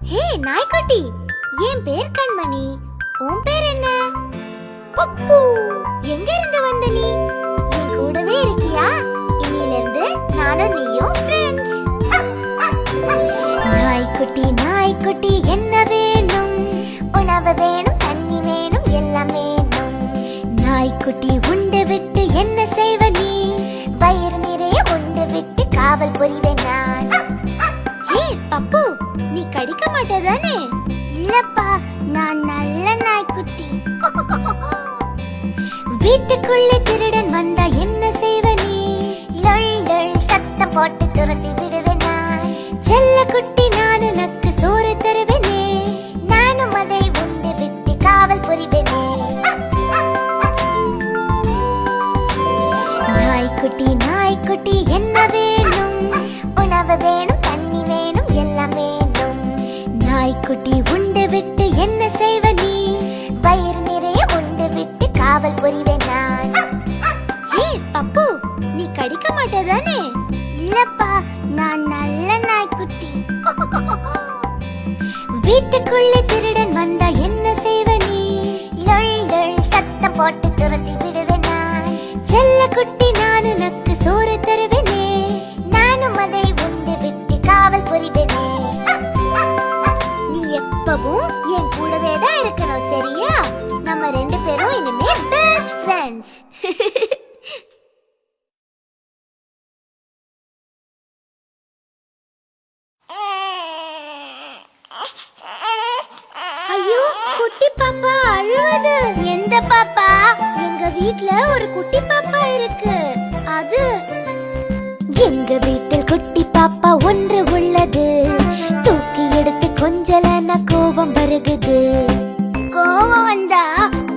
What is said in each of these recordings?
ஹே நாய்க்குட்டி, என் பேர் கண்மணி. உன் பேர் என்ன? பப்பு. எங்க இருந்து வந்த நீ? என் கூடவே இருக்கியா? இன்னில இருந்து நானும் நீயும் ஃப்ரெண்ட்ஸ். நாய்க்குட்டி நாய்க்குட்டி என்ன வேணும்? உணவு வேணும், தண்ணி வேணும், எல்லாம் வேணும். நாய்க்குட்டி உண்டு விட்டு என்ன செய்வ நீ? வயிறு நிறைய உண்டு விட்டு காவல் புரிவேன் நான். ஹே பப்பு, நீ கடிக்க மாட்டேதானே? இல்லப்பா, நான் நல்ல நாய்க்குட்டி. வீட்டுக்குள்ளே திருடன் வந்தா என்ன செய்வ நீ? லொள் லொள் சத்தம் போட்டு துரத்தி விடுவேன் நான். செல்ல குட்டி நான் உனக்கு சோறு தருவேனே, நானும் அதை உண்டு விட்டு காவல் புரிவேனே. நாய்க்குட்டி நாய்க்குட்டி என்ன வேணும்? உணவு வேணும், தண்ணி வேணும், எல்லாம் வேணும். நாய்க்குட்டி உண்டு விட்டு என்ன செய்வ நீ? வயிறு நிறைய உண்டு விட்டு காவல் புரிவேன் நான். ஹே பப்பு, நீ கடிக்க மாட்டேதானே? இல்லப்பா, நான் நல்ல நாய்க்குட்டி. வீட்டுக்குள்ளே திருடன் வந்தா என்ன செய்வ நீ? லொள் லொள் சத்தம் போட்டு துரத்தி விடுவேன் நான். செல்ல குட்டி நான் உனக்கு சோறு தருவேனே, நானும் அதை உண்டு விட்டு காவல் புரிவேனே. நீ எப்பவும் என் கூடவே தான் இருக்கணும், சரியா? நம்ம ரெண்டு பேரும் இனிமே பெஸ்ட் ஃப்ரெண்ட்ஸ். ஐயோ, குட்டி பாப்பா அழுவது. எந்த பாப்பா? எங்க வீட்ல ஒரு குட்டி பாப்பா இருக்கு. அது எங்க வீட்டில் குட்டி பாப்பா ஒன்று உள்ளது. தூக்கி எடுத்து கொஞ்சலன கோபம் வருகுது. கோபம் வந்தா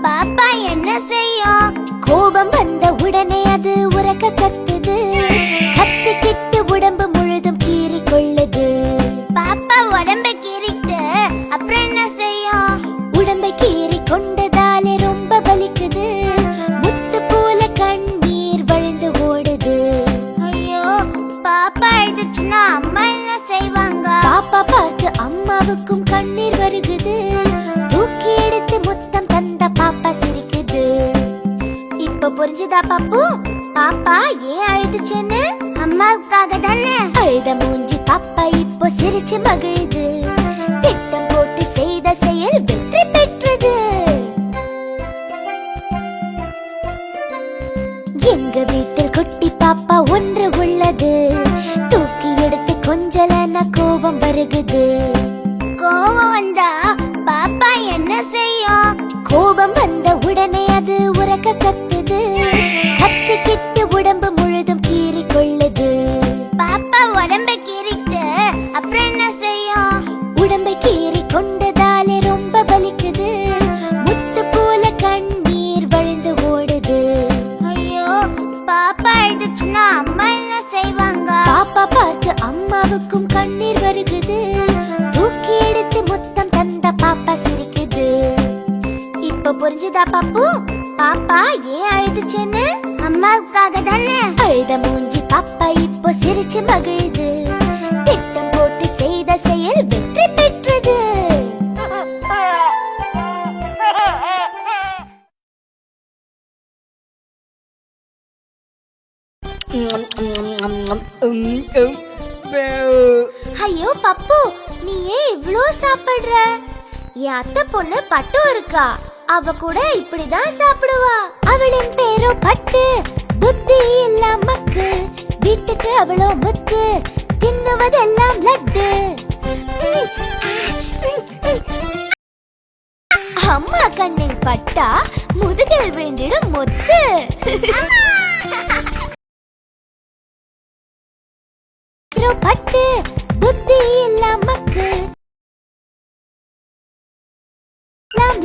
பாப்பா என்ன செய்யும்? கோபம் வந்த உடனே அது உரக்க கத்துது. கத்திக்கிட்டு உடம்பு முழுதும் கீறி கொள்ளுது. பாப்பா உடம்ப கீறிட்டு அப்புறம் என்ன செய்யும்? உடம்பை கீறி கொண்டதாலே ரொம்ப வலிக்குது. முத்து போல கண்ணீர் வழிந்து ஓடுது. ஐயோ, பாப்பா அழுதுச்சுன்னா அம்மா என்ன செய்வாங்க? பாப்பா பார்த்து அம்மாவுக்கும் கண்ணீர் வருகுது. தூக்கி எடுத்து முத்தம் தந்த பாப்பா சிரிக்குது. இப்ப புரிஞ்சுதா பாப்பு? பாப்பா ஏன் அழுதுச்சுன்னு? அம்மாவுக்காக தானே. அழுத மூஞ்சி பாப்பா இப்போ சிரிச்சு மகிழுது. திட்டம் போட்டு செய்த செயல் வெற்றி பெற்றது. எங்க வீட்டில் குட்டி பாப்பா ஒன்று உள்ளது. தூக்கி எடுத்து கொஞ்சலன கோபம் வருகுது. கோபம் வந்தா பாப்பா என்ன செய்யும்? கோபம் வந்த உடனே அது உரக்க கத்துது. கத்திக்கிட்டு உடம்பு முழுதும் கீறி கொள்ளுது. பாப்பா உடம்ப கீறிட்டு அப்புறம் என்ன செய்யும்? உடம்பை கீறி கொண்டதாலே ரொம்ப வலிக்குது. முத்து போல கண்ணீர் வழிந்து ஓடுது. ஐயோ, பாப்பா அழுதுச்சுன்னா அம்மா என்ன செய்வாங்க? பாப்பா பார்த்து அம்மாவுக்கும் கண்ணீர் வருகுது. தூக்கி எடுத்து முத்தம் தந்த பாப்பா சிரிக்குது. இப்ப புரிஞ்சுதா பாப்பு? பாப்பா ஏன் அழுதுச்சுன்னு? அம்மாவுக்காக தானே. அழுத மூஞ்சி பாப்பா இப்போ சிரிச்சு மகிழுது. திட்டம் போட்டு செய்த செயல் வெற்றி பெற்றது. ஐயோ பப்பு, நீ ஏன் இவ்ளோ சாப்பிடுற? என் அத்தை பொண்ணு பட்டு இருக்கா, அவ கூட இப்படிதான் சாப்பிடுவா. அவளின் பேரோ பட்டு, புத்தி எல்லாம் மக்கு. வீட்டுக்கு அவளோ முத்து, தின்னுவதெல்லாம் லட்டு. அம்மா கண்ணில் பட்டா முதுகில் விழுந்திடும் முத்து. பட்டு, புத்தி எல்லாம் மக்கு.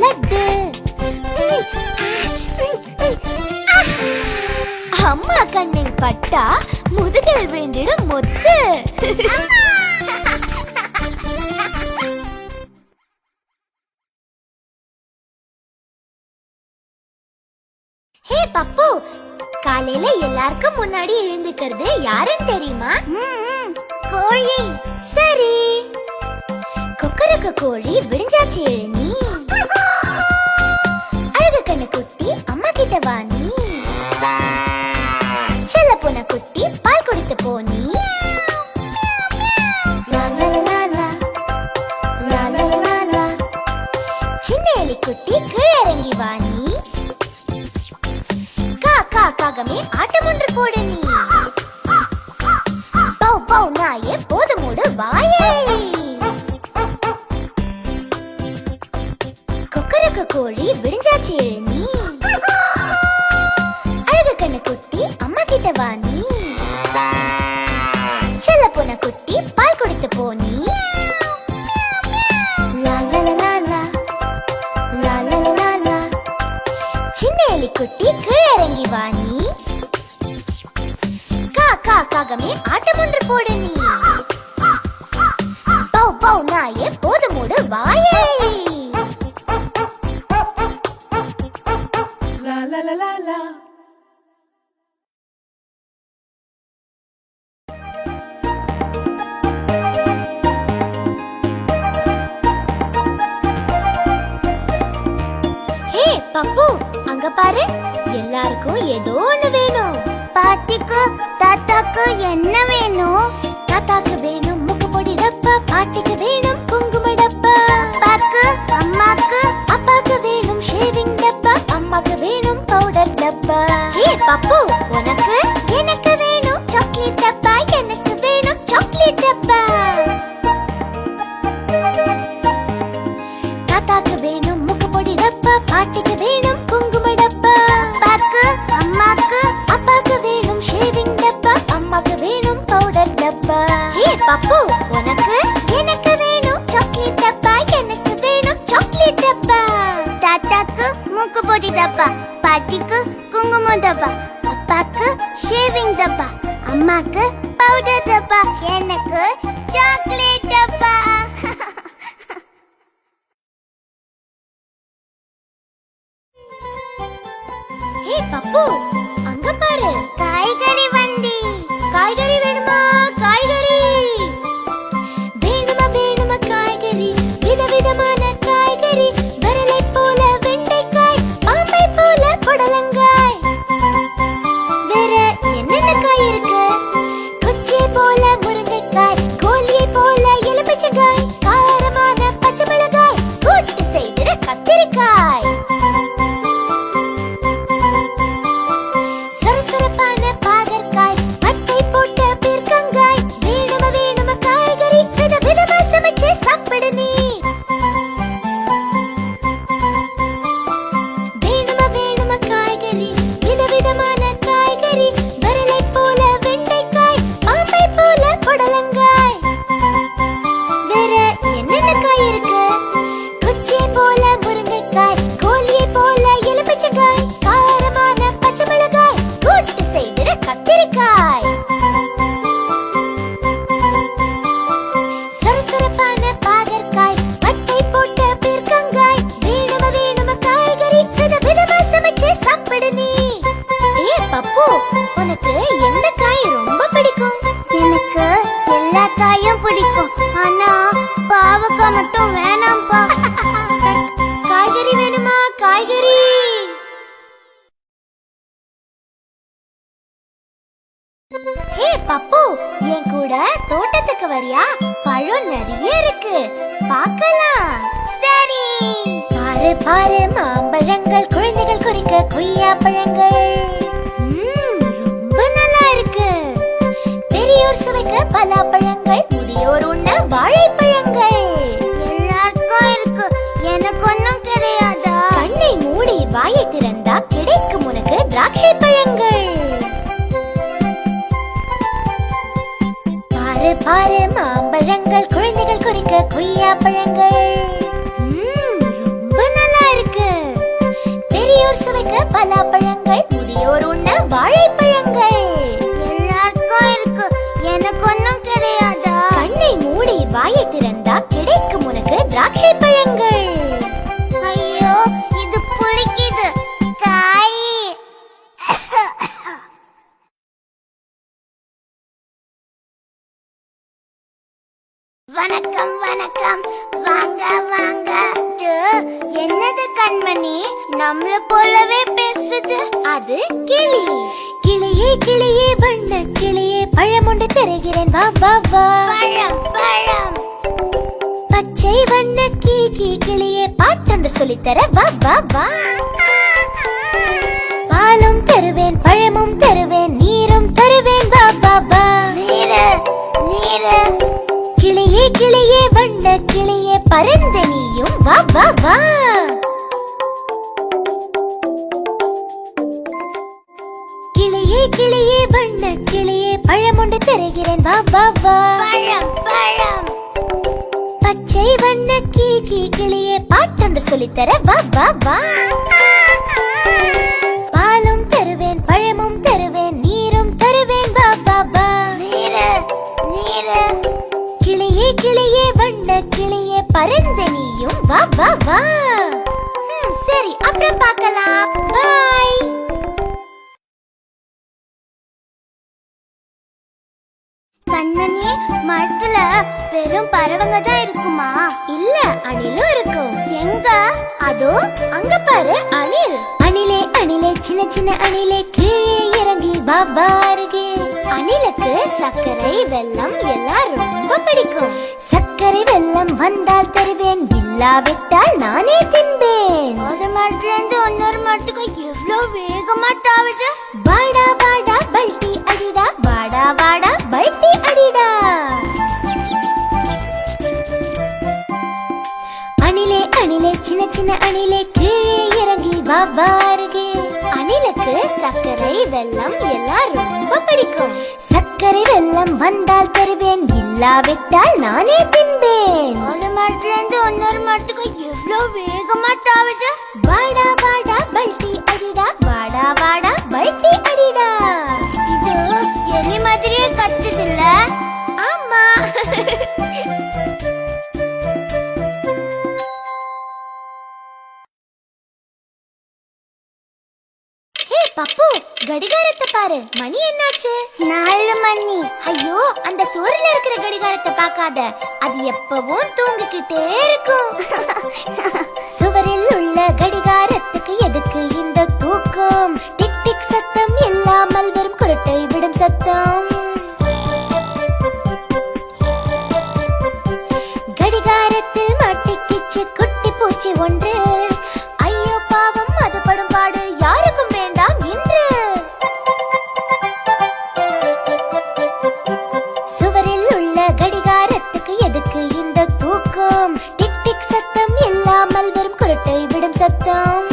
லட்டு. அம்மா கண்ணில் பட்டா முதுகில் விழுந்திடும் முத்து. ஹே பப்பு, காலையில எல்லாருக்கும் முன்னாடி எழுந்துக்கிறது யாருன்னு தெரியுமா? கோழி. சரி, கொக்கரக்க கோழி விடிஞ்சாச்சு எழுநீ. அழகு கண்ணு குட்டி அம்மா கிட்ட வா நீ. செல்ல போன குட்டி பால் குடித்து போனி. சின்ன எலி குட்டி கீழே இறங்கி வா நீ. காக்கா காகமே ஆட்டம் ஒன்று போடு நீ. பௌ பௌ நாயே போது மூடு வாயே. கொக்கரக்க கோழி விடிஞ்சாச்சு எழுநீ. அழகு கண்ணு குட்டி அம்மா கிட்ட வா நீ. செல்ல போன குட்டி பால் குடித்து போனி. சின்ன எலி குட்டி கீழே இறங்கி வா நீ. காக்கா காகமே ஆட்டம் ஒன்று போடு நீ. பௌ பௌ நாயே போது மூடு வாயே. ஹே பப்பு, அங்க பாரு, எல்லாருக்கும் ஏதோ ஒண்ணு வேணும். பாட்டிக்கு தாத்தாக்கு என்ன வேணும்? தாத்தாக்கு வேணும் முக்கு பொடி டப்பா, பாட்டிக்கு வேணும் குங்கும டப்பா. அப்பாக்கு அம்மாக்கு அப்பாக்கு வேணும் ஷேவிங் டப்பா, அம்மாக்கு வேணும் பவுடர் டப்பா. ஹே பப்பு, உனக்கு எனக்கு வேணும் சாக்லேட் டப்பா, எனக்கு வேணும் சாக்லேட் டப்பா. தாத்தாக்கு வேணும் முக்கு பொடி டப்பா, பாட்டிக்கு வேணும் குங்கும டப்பா. அப்பாக்கு அம்மாக்கு அப்பாக்கு வேணும் ஷேவிங் டப்பா, அம்மாக்கு வேணும் பவுடர் டப்பா. ஹே பப்பு, உனக்கு எனக்கு வேணும் சாக்லேட் டப்பா, எனக்கு வேணும் சாக்லேட் டப்பா. தாத்தாக்கு மூக்கு பொடி டப்பா, பாட்டிக்கு குங்குமம் டப்பா, அப்பாக்கு ஷேவிங் டப்பா, அம்மாக்கு பவுடர் டப்பா, எனக்கு சாக்லேட் டப்பா. ஹே பப்பு, அங்க பாரு, காய்கறி வண்டி. காய்கறி வேணுமா? காய்கறி வேணுமா? வேணுமா காய்கறி? விதவிதமான காய்கறி, விரலை போல வெண்டைக்காய், பாம்பை போல புடலங்காய். வேற என்னென்ன காய் இருக்கு? குச்சியை போல முருங்கைக்காய், கோலியை போல எலுமிச்சங்காய், காரமான பச்சை மிளகாய், கூட்டு செய்திட கத்திரிக்காய். சுறுசுறுப்பான பாகற்காய், பட்டை போட்ட பீர்க்கங்காய். வேணுமா? வேணுமா காய்கறி? விதவிதமா சமைச்சு சாப்பிடு நீ. வேணுமா? வேணுமா காய்கறி? விதவிதமான காய்கறி, விரலை போல வெண்டைக்காய், பாம்பை போல புடலங்காய். வேற என்னென்ன காய் இருக்கு? குச்சியை போல முருங்கைக்காய், கோலியை போல எலுமிச்சங்காய், காரமான பச்சை மிளகாய், கூட்டு செய்திட கத்திரிக்காய். சுறுசுறுப்பான பாகற்காய், பட்டை போட்ட பீர்க்கங்காய். வேணுமா? வேணுமா காய்கறி? விதவிதமா சமைச்சு சாப்பிடு நீ. ஏ பப்பு, உனக்கு எந்த காய் ரொம்ப பிடிக்கும்? எனக்கு எல்லா காயும் பிடிக்கும், ஆனா பாவக்காய் மட்டும் வேணாம்பா. காய்கறி வேணுமா? காய்கறி ஹே பப்பு, என் கூட தோட்டத்துக்கு வரியா? பழம் நிறைய இருக்கு, பார்க்கலாம். சரி. பாரு பாரு மாம்பழங்கள், குழந்தைகள் குறிக்க கொய்யா பழங்கள். ரொம்ப நல்லா இருக்கு. பெரியோர் சுவைக்க பலாப்பழங்கள், முதியோர் உண்ண வாழைப்பழங்கள். எல்லாருக்கும் இருக்கு, எனக்கு ஒன்னும் கிடையாதா? கண்ணை மூடி வாயை திறந்தா கிடைக்கும் உனக்கு திராட்சை பழங்கள். பாரு பாரு மாம்பழங்கள், குழந்தைகள் குறிக்க கொய்யா பழங்கள். ரொம்ப நல்லா இருக்கு. பெரியோர் சுவைக்க பலாப்பழங்கள், முதியோர் உண்ண வாழைப்பழங்கள். எல்லாருக்கும் இருக்கு, எனக்கு ஒன்னும் கிடையாதா? கண்ணை மூடி வாயை திறந்தா கிடைக்கும் உனக்கு திராட்சை பழங்கள். ஐயோ, இது புளிக்குது. காய். வணக்கம். வணக்கம். வாங்க வாங்க. என்னது கண்மணி, நம்மள போலவே பேசுது? அது கிளி. கிளியே கிளியே வண்ண கிளியே, பழம் ஒன்று தருகிறேன், வா வா வா. பழம் பழம். பச்சை வண்ண கீகி கிளியே, பாட்டொன்று சொல்லித்தர, வா வா வா. பாலும் தருவேன், பழமும் தருவேன், நீரும் தருவேன், வா வா வா. நீரு நீரு. கிளியே கிளியே வண்ண கிளியே, பரந்த நீயும், வா வா வா. கிளியே கிளியே வண்ண கிளியே, பழம் ஒன்று தருகிறேன், வா வா வா. பழம் பழம். பச்சை வண்ண கீகி கிளியே, பாட்டொன்று சொல்லித்தர, வா வா வா. பாலும் தருவேன், பழமும் தருவேன், நீரும் தருவேன், வா வா வா. நீரு நீரு. கிளியே கிளியே வண்ண கிளியே, பரந்த நீயும், வா வா வா. சரி, அப்புறம் பார்க்கலாம். பை. கண்மணி, மரத்துல வெறும் பறவைங்க தான் இருக்குமா? இல்ல, அணிலும் இருக்கும். எங்க? அதோ அங்க பாரு, அணில். அணிலே அணிலே சின்ன சின்ன அணிலே, கீழே இறங்கி வா வா அருகே. அணிலுக்கு சர்க்கரை வெல்லம் எல்லாம் ரொம்ப பிடிக்கும். சர்க்கரை வெல்லம் வந்தால் தருவேன், இல்லாவிட்டால் நானே தின்பேன். ஒரு மரத்துல இருந்து இன்னொரு மரத்துக்கு எவ்வளவு வேகமா தாவுது. வாடா வாடா பல்டி அடிடா, வாடா வாடா பல்டி அடிடா. அணிலே அணிலே சின்ன சின்ன அணிலே, கீழே இறங்கி வா வா அருகே. அணிலுக்கு சர்க்கரை வெல்லம் எல்லாம் ரொம்ப பிடிக்கும். சர்க்கரை வெல்லம் வந்தால் தருவேன், இல்லாவிட்டால் நானே தின்பேன். ஒரு மரத்துல இருந்து இன்னொரு மரத்துக்கு எவ்வளவு வேகமா தாவுது. வாடா வாடா பல்டி அடிடா, வாடா வாடா பல்டி அடிடா. இது எலி மாதிரியே கத்துது இல்ல? ஆமா. பப்பு, கடிகாரத்தை பாரு, மணி என்னாச்சு? 4 மணி. ஐயோ, அந்த சுவரில் இருக்கிற கடிகாரத்தை பார்க்காத, அது எப்பவும் தூங்கிக்கிட்டே இருக்கும். சுவரில் உள்ள கடிகாரத்துக்கு எதுக்கு இந்த தூக்கம்? டிக் டிக் சத்தம் இல்லாமல் வெறும் குரட்டை விடும் சத்தம். கடிகாரத்தில் மாட்டிக்கிச்சு குட்டி பூச்சி ஒன்று. ஐயோ பாவம், அது படும் பாடு யாருக்கும் வேண்டாம் என்று. சுவரில் உள்ள கடிகாரத்துக்கு எதுக்கு இந்த தூக்கம்? டிக் டிக் சத்தம் இல்லாமல் வெறும் குரட்டை விடும் சத்தம்.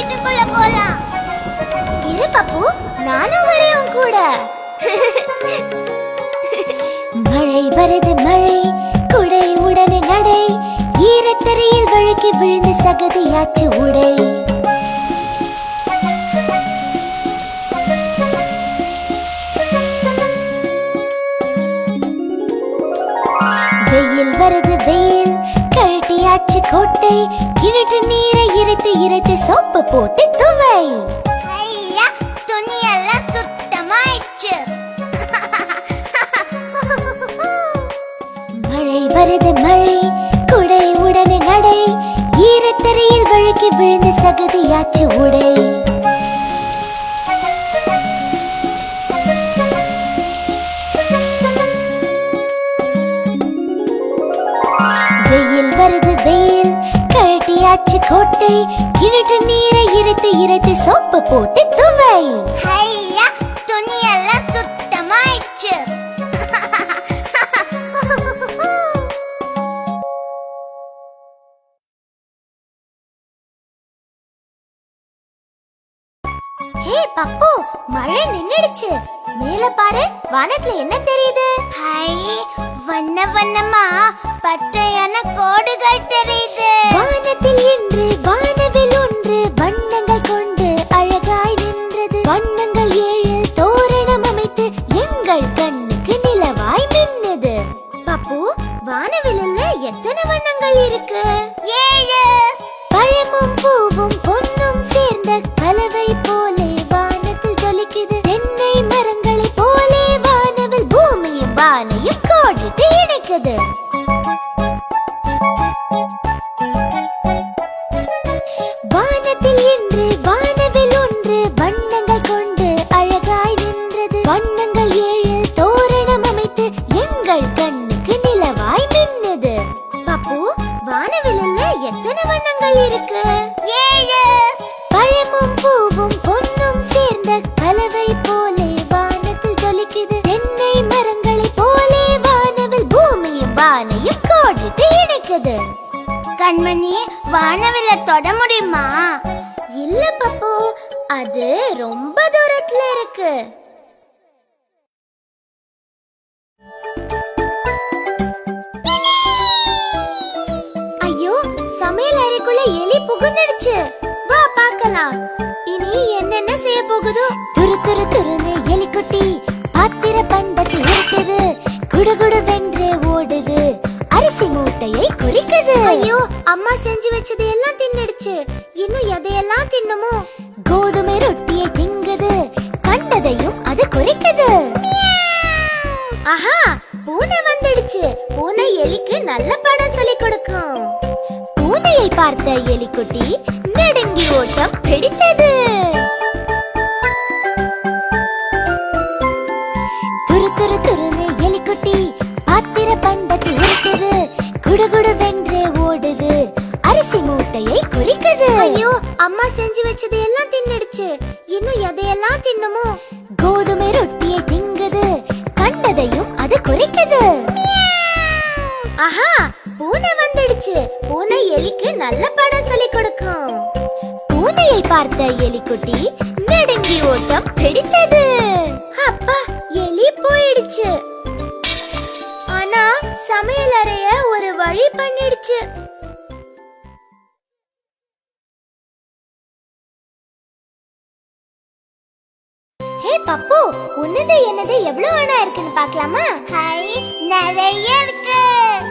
வீட்டுக்குள்ள போலாம். இரு பப்பு, நானும் வரேன் கூட. மழை வருது மழை, குடை உடனே நடை, ஈரத்தரையில் வழுக்கி விழுந்து சகதியாச்சு உடை. வெயில் வருது வெயில், கழட்டியாச்சு கோட்டை, கிணற்று நீரை இறைத்து இறைத்து சோப்பு போட்டு துவை. ஐயா, துணி எல்லாம் சுத்தமாயிடுச்சு. மழை வருது மழை, குடை உடனே நடை, ஈரத்தரையில் வழுக்கி விழுந்து சகதியாச்சு உடை. வெயில் வருது வெயில், கழட்டியாச்சு கோட்டை, கிணற்று நீரை இறைத்து இறைத்து சோப்பு போட்டு துவை. ஐயா, துணி எல்லாம் சுத்தமாயிடுச்சு. ஹே பப்பு, மழை நின்னுடுச்சு. மேல பாரு, வானத்துல என்ன தெரியுது? ஹை, வண்ண வண்ணமா பட்டையான கோடுகள் தெரியுது. வானத்தில் இன்று வானவில் ஒன்று வண்ணங்கள் கொண்டு அழகாய் நின்றது. வண்ணங்கள் 7 தோரணம் அமைத்து எங்கள் கண்ணுக்கு நிலவாய் மின்னுது. பப்பு, வானவில்ல எத்தனை வண்ணங்கள் இருக்கு? 7. பழமும் பூவும் பொன்னும் சேர்ந்த கலவை போலே வானத்தில் ஜொலிக்குது. தென்னை மரங்களை போலே வானவில் பூமியும் வானையும் கோடிட்டு இணைக்குது. வானத்தில் இன்று வானவில் ஒன்று வண்ணங்கள் கொண்டு அழகாய் நின்றது. வண்ணங்கள் 7 தோரணம் அமைத்து எங்கள் கண்ணுக்கு நிலவாய் மின்னுது. பப்பு, வானவில்ல எத்தனை வண்ணங்கள் இருக்கு? 7. பழமும் பூவும் பொன்னும் சேர்ந்த கலவை போலே வானத்தில் ஜொலிக்குது. தென்னை மரங்களை போலே வானவில் பூமியும் வானையும் கோடிட்டு இணைக்குது. கண்மணி, வானவில்ல தொட முடியுமா? இல்ல பப்பு, அது ரொம்ப தூரத்துல இருக்கு. ஐயோ, சமையல் அறைக்குள்ள எலி புகுந்துடுச்சு. வா பார்க்கலாம். இனி என்னென்ன செய்ய போகுதோ? துரு துரு துருன்னு எலிக்குட்டி பாத்திர பண்டத்தில் இருக்குது. குடுகுடு வென்றே ஓடுது, அரிசி மூட்டையை குறிக்குது. ஐயோ, அம்மா செஞ்சு வச்சது எல்லாம் தின்னுடுச்சு. இன்னும் எதையெல்லாம் தின்னுமோ? கோதுமை ரொட்டியை திங்குது, கண்டதையும் அது குறிக்குது. ஆஹா, பூனை வந்துடுச்சு. பூனை எலிக்கு நல்ல பாடம் சொல்லி கொடுக்கும். பூனையை பார்த்த எலிக்குட்டி நடுங்கி ஓட்டம் பிடித்தது. துரு துரு துருன்னு எலிக்குட்டி பாத்திர பண்டத்தில் இருக்குது. குடுகுடு வென்றே ஓடுது, அரிசி மூட்டையை குறிக்குது. ஐயோ, அம்மா செஞ்சு வச்சது எல்லாம் தின்னுடுச்சு. இன்னும் எதையெல்லாம் தின்னுமோ? கோதுமை ரொட்டியை திங்குது, கண்டதையும் அது குறிக்குது. ஆஹா, பூனை வந்துடுச்சு. பூனை எலிக்கு நல்ல பாடம் சொல்லி கொடுக்கும். பூனையை பார்த்த எலிக்குட்டி நடுங்கி ஓட்டம் பிடித்தது. அப்பா, எலி போயிடுச்சு. ஆனா சமையல் அறைய ஒரு வழி பண்ணிடுச்சு. ஹே பப்பு, உன்னது என்னது எவ்வளவு அணா இருக்குன்னு பார்க்கலாமா? ஹை, நிறைய இருக்கு.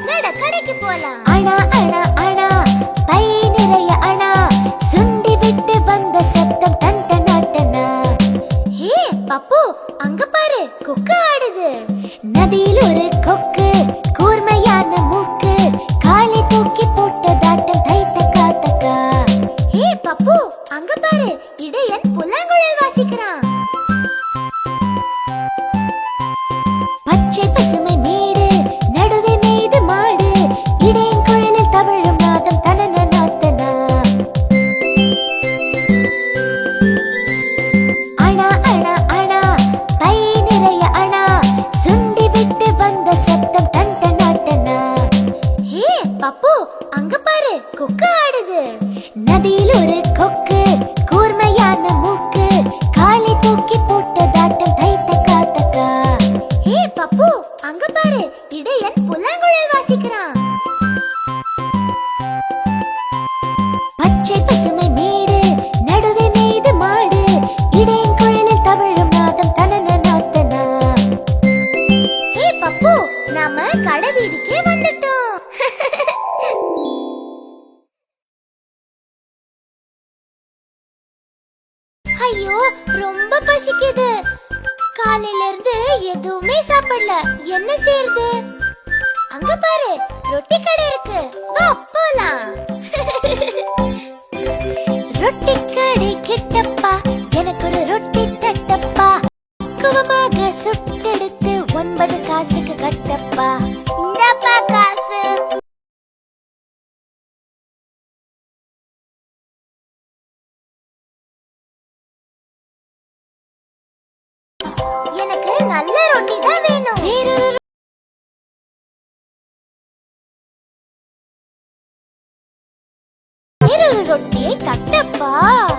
நட, கடைக்கு போலாம். அணா அணா அணா, பை நிறைய அணா, சுண்டி விட்டு வந்த சத்தம் டன் டன் டனா. ஹே பப்பு, அங்க பாரு, கொக்கு ஆடுது. நதியில் ஒரு கொக்கு, கூர்மையான மூக்கு, காலை தூக்கி போட்டதாட்டம் தை தக்கா தக்கா. ஹே பப்பு, அங்க பாரு, இடையன் புல்லாங்குழல் வாசிக்கிறான். பச்சை பசுமை மேடு, நடுவே மேய்து மாடு, இடையின் குழலில் தவழும் நாதம் தனன நாத்தனா. அணா அணா அணா, பை நிறைய அணா, சுண்டி விட்டு வந்த சத்தம் டன் டன் டனா. ஹே பப்பு, அங்க பாரு, கொக்கு ஆடுது. நதியில் ஒரு கொக்கு, ஐயோ ரொம்ப பசிக்குது. காலையில இருந்து எதுவுமே சாப்பிடல. என்ன செய்யறது? அங்க பாரு, ரொட்டி கடை இருக்கு. வா போலாம். ரொட்டி கடை கிட்டப்பா, எனக்கு ஒரு ரொட்டி தட்டப்பா. குவமாக சுட்டெடுத்து 9 காசுக்கு கட்டப்பா. இந்தப்பா காசு. எனக்கு நல்ல ரொட்டி தான் வேணும். வேறொரு ரொட்டியை தட்டப்பா.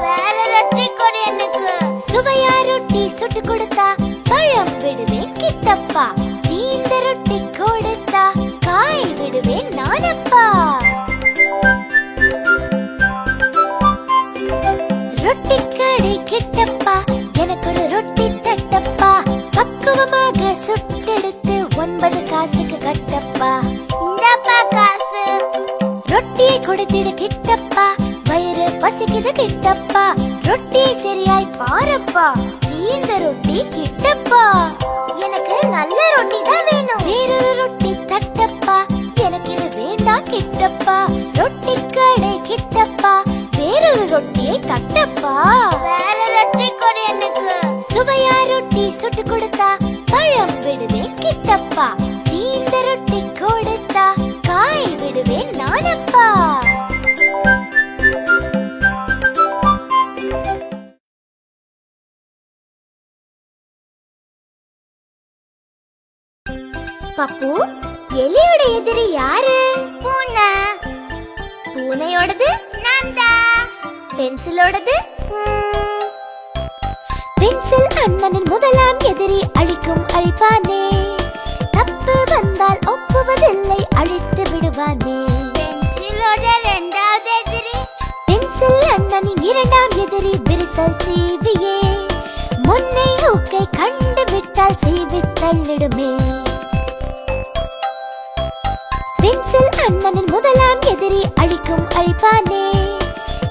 வேற ரொட்டி கொடு எனக்கு. சுவையா ரொட்டி சுட்டு கொடுத்தா பழம் விடுவேன் கிட்டப்பா. தீந்த ரொட்டி கொடுத்தா காய் விடுவேன் நானப்பா. ரொட்டி கடை கிட்டப்பா, எனக்கு ஒரு ரொட்டி தட்டப்பா. பக்குவமாக சுட்டெடுத்து 9 காசுக்கு கட்டப்பா. இந்தப்பா காசு. ரொட்டியை கொடுத்திடு கிட்டப்பா, வயிறு பசிக்குது கிட்டப்பா. ரொட்டியை சரியாய் பாரப்பா, தீந்த ரொட்டி கிட்டப்பா. எனக்கு நல்ல ரொட்டி தான் வேணும். வேறொரு ரொட்டி தட்டப்பா, எனக்கு இது வேண்டாம் கிட்டப்பா. ரொட்டி கடை கிட்டப்பா, வேறொரு ரொட்டியை தட்டப்பா. வேற ரொட்டி கொடு எனக்கு. சுவையா ரொட்டி சுட்டு கொடுத்தா பழம் விடுவேன் கிட்டப்பா. தீந்த ரொட்டி கொடுத்தா காய் விடுவேன் நானப்பா. பப்பு, எலியோட எதிரி யாரு? பூனை. பூனையோடது நான்தா. பென்சிலோடது பென்சில் அண்ணனின் முதலாம் எதிரி, அழிக்கும் அழிப்பானே. தப்பு வந்தால் ஒப்புவதில்லை, அழித்து விடுவானே. பென்சிலோட இரண்டாவது எதிரி, பென்சில் அண்ணனின் இரண்டாம் எதிரி, விரிசல் சீவியே. முன்னை ஊக்கை கண்டு விட்டால் சீவி தள்ளிடுமே. பென்சில் அண்ணனின் முதலாம் எதிரி, அழிக்கும் அழிப்பானே.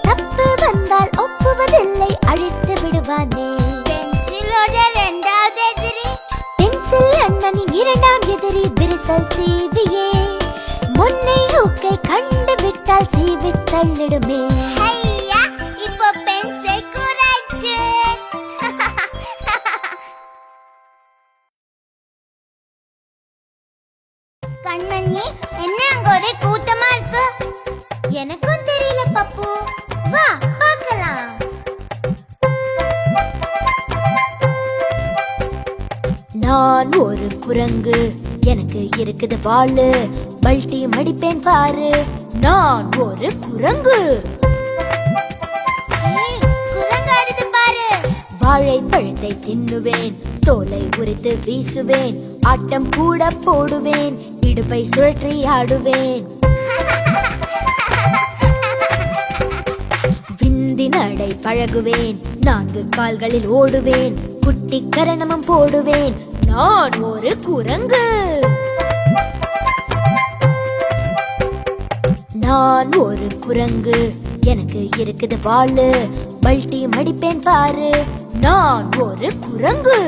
தப்பு வந்தால் ஒப்புவதில்லை, அழித்து விடுவானே. பென்சிலோட இரண்டாவது எதிரி, பென்சில் அண்ணனின் இரண்டாம் எதிரி, விரிசல் சீவியே. முன்னை ஊக்கை கண்டு விட்டால் சீவி தள்ளிடுமே. ஐயா, இப்போ பென்சில் குறைச்சு. கண்மணி, என்ன அங்க ஒரே கூட்டமா இருக்கு? எனக்கும் தெரியல பப்பு. வா பார்க்கலாம். நான் ஒரு குரங்கு, எனக்கு இருக்குது வாளு. பல்டி மடிப்பேன் பாரு, நான் ஒரு குரங்கு. குரங்கு பாரு. வாழைப்பழத்தை தின்னுவேன், தோலை உரித்து வீசுவேன். ஆட்டம் கூட போடுவேன், இடுப்பை சுழற்றி ஆடுவேன். விந்தி நடை பழகுவேன், 4 கால்களில் ஓடுவேன். குட்டி கரணமும் போடுவேன், நான் ஒரு குரங்கு. நான் ஒரு குரங்கு, எனக்கு இருக்குது வாளு. பல்டி மடிப்பேன் பாரு, நான் ஒரு குரங்கு.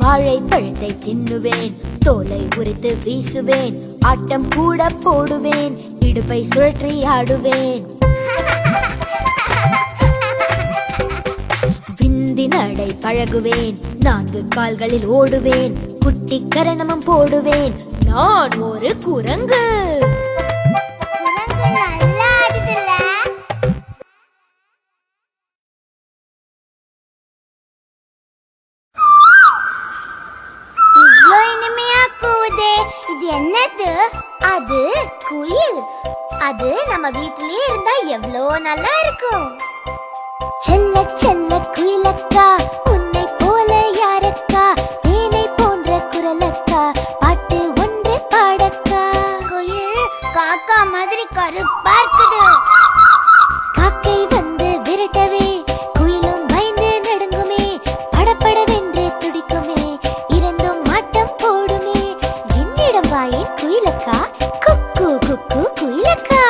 வாழைப்பழத்தை தின்னுவேன், தோலை உரித்து வீசுவேன். ஆட்டம் கூட போடுவேன், இடுப்பை சுழற்றி ஆடுவேன். விந்தி நடை பழகுவேன், 4 கால்களில் ஓடுவேன். குட்டி கரணமும் போடுவேன், நான் ஒரு குரங்கு. இது என்னது? அது குயில். அது நம்ம வீட்டிலேயே இருந்தா எவ்வளோ நல்லா இருக்கும். செல்ல செல்ல குயிலக்கா, உன்னை போல யாரக்கா? தேனை போன்ற குரலக்கா, பாட்டு ஒன்று பாடக்கா. குயில் காக்கா மாதிரி கருப்பா இருக்குது. காக்கை வந்து விரட்டவே குயிலும் பயந்து நடுங்குமே. படபடவென்று துடிக்குமே, இரண்டும் ஆட்டம் போடுமே. என்னிடம் வாயேன் குயிலக்கா, குக்கு குக்கு குயிலக்கா.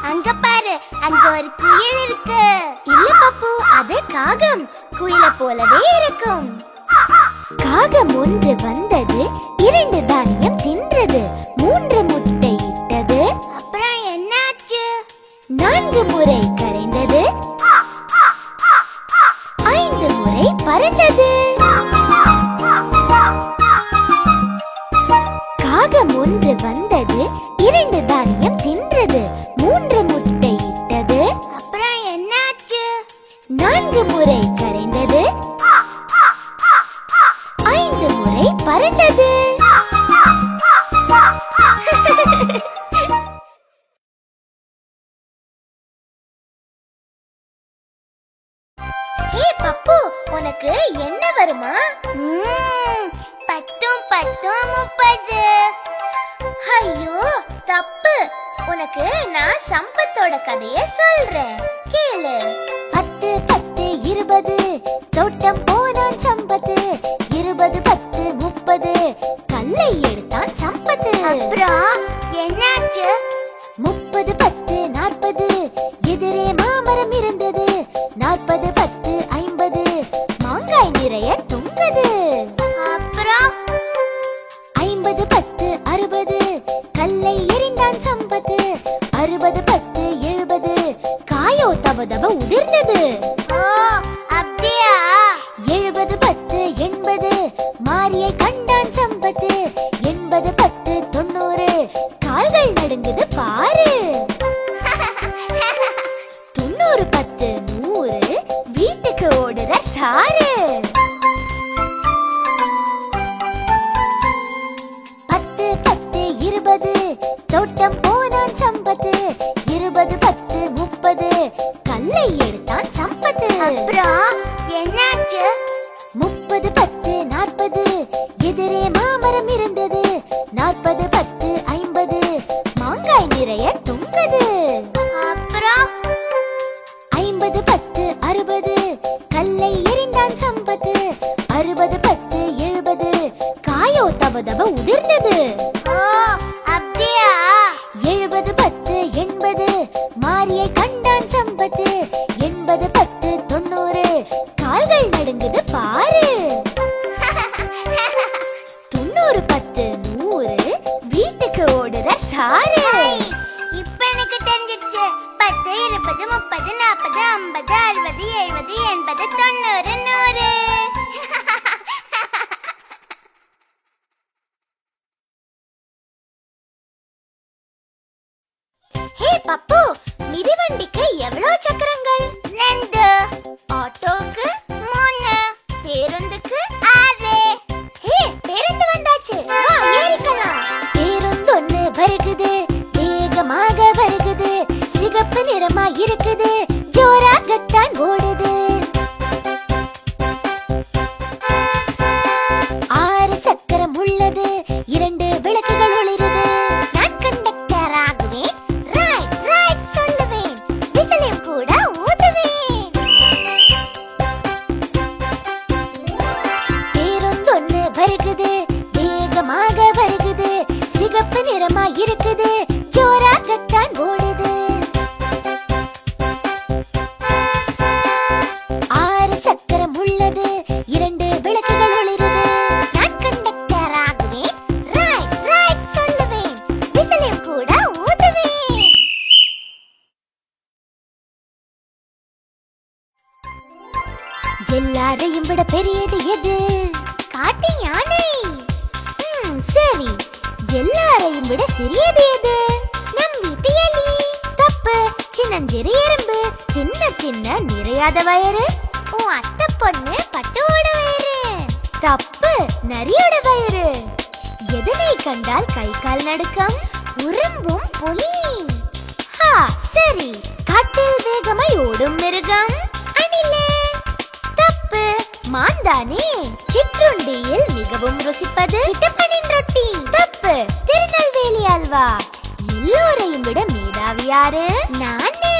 அங்க பாரு, அங்க ஒரு குயில் இருக்கு. இல்ல பப்பு, அது காகம். குயில போலவே இருக்கும். காகம் ஒன்று வந்தது, 2 தானியம் தின்றது, 3 முட்டை இட்டது. அப்புறம் என்னாச்சு? 4 முறை கரைந்தது, 5 முறை பறந்தது. காகம் ஒன்று வந்தது, 2 தானியம் தின்றது, 3 முட்டை இட்டது. அப்புறம் என்னாச்சு? 4 முறை கரைந்தது, 5 முறை பறந்தது. ஹே பப்பு, உனக்கு என்ன வருமா? 10 10 30. ஐயோ தப்பு. உனக்கு நான் சம்பத்தோட கதைய சொல்றேன், கேளு. 10 10 20, தோட்டம் போனான் சம்பத்து. 20 10 30, கல்லை எடுத்தான் சம்பத்து. அப்புறம் என்னாச்சு? 30 10 40, எதிரே மாமரம் இருந்தது. 40 10 50, மாங்காய் நிறைய தொங்குது. அப்புறம் 50 10 60, கல்லை எறிந்தான் சம்பத்து. 60 10 70, காயோ தபதப உதிர்ந்தது. அப்படியா? 70 10 80, மாரியை கண்டான் சம்பத்து. 80 10 90, கால்கள் நடுங்குது பாரு. 90 10 100, வீட்டுக்கு ஓடுற சாரு. 10 10 20, தோட்டம் போனான் சம்பத்து. 20 10 30, கல்லை எடுத்தான் சம்பத்து. அப்புறம் என்னாச்சு? 30 10 40, எதிரே மாமரம் இருந்தது. 40 10 50, மாங்காய் நிறைய தொங்குது. அப்புறம் 50 10 60, கல்லை எறிந்தான் சம்பத்து. 60 10 70, காயோ தபதப உதிர்ந்தது. அப்படியா? 70 10 80, மாரியை கண்டான் சம்பத்து. 80 10 90, கால்கள் நடுங்குது பாரு. 90 10 100, வீட்டுக்கு ஓடுற சாரு. இப்ப எனக்கு தெரிஞ்சிச்சு. 10 20 30 40 50 60 70 80 90 100. ஹே பப்பு, மிதிவண்டிக்கு எவ்வளவு சக்கரங்கள்? 2. ஆட்டோக்கு 3. பேருந்துக்கு 6. ஹே, பேருந்து வந்தாச்சு, வா ஏறிக்கலாம். பேருந்து ஒண்ணு வருகுது, வேகமாக வருகுது. சிகப்பு நிறமா இருக்குது, ஜோராகத்தான் ஓடுது. 6 சக்கரம் உள்ளது, 2 விளக்குகள் ஒளிருது. நான் கண்டக்டர் ஆகுவேன், ரைட் ரைட் சொல்லுவேன், விசிலையும் கூட ஊதுவேன். பேருந்து ஒண்ணு வருகுது, வேகமாக வருகுது. சிகப்பு நிறமா இருக்குது, ஜோராகத்தான் ஓடுது. 6 சக்கரம் உள்ளது, 2 விளக்குகள் ஒளிருது. நான் கண்டக்டர் ஆகுவேன், ரைட் ரைட் சொல்லுவேன், விசிலையும் கூட ஊதுவேன். எல்லாரையும் விட பெரியது எது? காட்டு யானை. சரி, எல்லாரையும் விட சிறியது எது? நம் வீட்டு எலி. தப்பு. சின்னஞ்சிறு எறும்பு, தின்ன தின்ன நிறையாத வயிறு. உன் அத்தை பொண்ணு பட்டுவோட வயிறு. தப்பு. நரியோட வயிறு. எதனை கண்டால் கை கால் நடுக்கம்? உறும்பும் புலி. சரி. காட்டில் வேகமாய் ஓடும் மிருகம்? அணிலே. தப்பு. மான்தானே. சிற்றுண்டியில் மிகவும் ருசிப்பது இட்டப்பனின் ரொட்டி. தப்பு. திருநெல்வேலி அல்வா. எல்லோரையும் விட மேதாவி யாரு? நானே.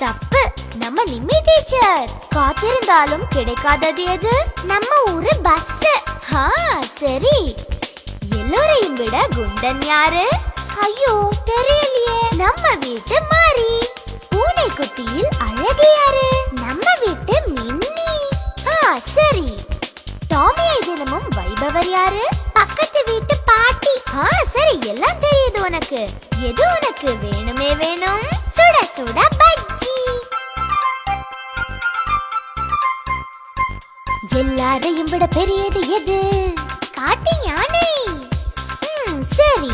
தப்பு. நம்ம நிம்மி டீச்சர். காத்திருந்தாலும் கிடைக்காதது எது? நம்ம ஊரு பஸ். சரி. எல்லோரையும் விட குண்டன் யாரு? ஐயோ தெரியலையே. நம்ம வீட்டு மாறி. பூனைக்குட்டியில் அழகு யாரு? நம்ம வீட்டு மின்னி. சரி. டாமியை தினமும் வைபவர் யாரு? பக்கத்து வீட்டு பாட்டி. சரி, எல்லாம் தெரியுது உனக்கு. எது உனக்கு வேணுமே வேணும்? சுட சுட பஜ்ஜி. எல்லாரையும் விட பெரியது எது? காட்டு யானை. சரி,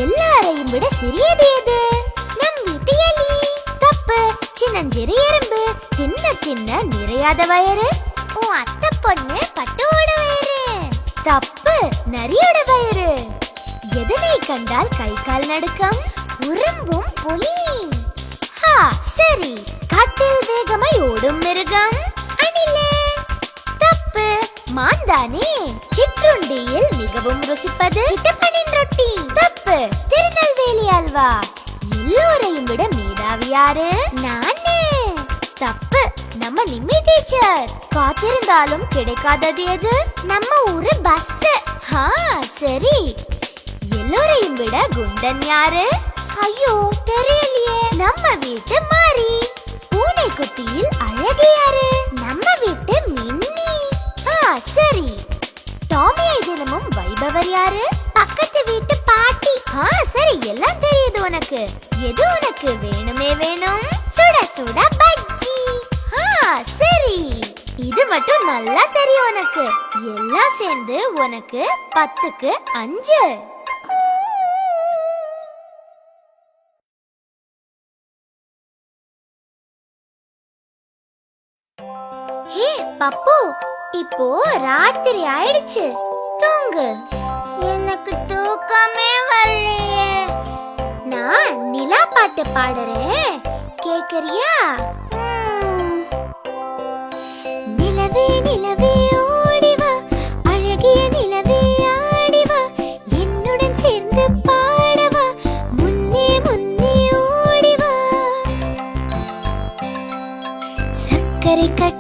எல்லாரையும் விட சிறியது எது? நம் வீட்டு எலி. தப்பு. சின்னஞ்சிறு எறும்பு. தின்ன தின்ன நிறையாத வயறு. உன் அத்தை பொண்ணு பட்டுவோட வயிறு. தப்பு. நரியோட வயிறு. எதனை கண்டால் கை கால் நடுக்கம்? உறும்பும் புலி. சரி, காட்டில் வேகமாய் ஓடும் மிருகம்? அணிலே. தப்பு. மாந்தானே. சிற்றுண்டியில் மிகவும் ருசிப்பது இட்டப்பனின் ரொட்டி. தப்பு. திருநெல்வேலி அல்வா. எல்லோரையும் விட மேதாவி யாரு? நானே. தப்பு. நம்ம நிம்மி டீச்சர். காத்திருந்தாலும் கிடைக்காதது எது? நம்ம ஊரு பஸ். சரி, எல்லோரையும் விட குண்டன் யாரு? ஐயோ தெரியலையே. நம்ம வீட்டு மாறி. பூனைக்குட்டியில் அழகு யாரு? நம்ம வீட்டு மின்னி. சரி, டாமியை தினமும் வைபவர் யாரு? பக்கத்து வீட்டு பாட்டி. சரி, எல்லாம் தெரியுது உனக்கு. எது உனக்கு வேணுமே வேணும்? சுட சுட பஜ்ஜி. சரி, இது மட்டும் நல்லா தெரியும் உனக்கு. எல்லாம் சேர்ந்து உனக்கு 10க்கு 5. ஹே பப்பு, இப்போ ராத்திரி ஆயிடுச்சு. தூங்கு. எனக்கு தூக்கமே வரலையே. நான் நிலா பாட்டு பாடுறேன், கேக்குறியா? நிலவே நிலவே ஓடிவா, அழகிய நிலவே ஆடிவா, என்னுடன் சேர்ந்து பாடவா, முன்னே முன்னே ஓடிவா. சக்கரை கட்டி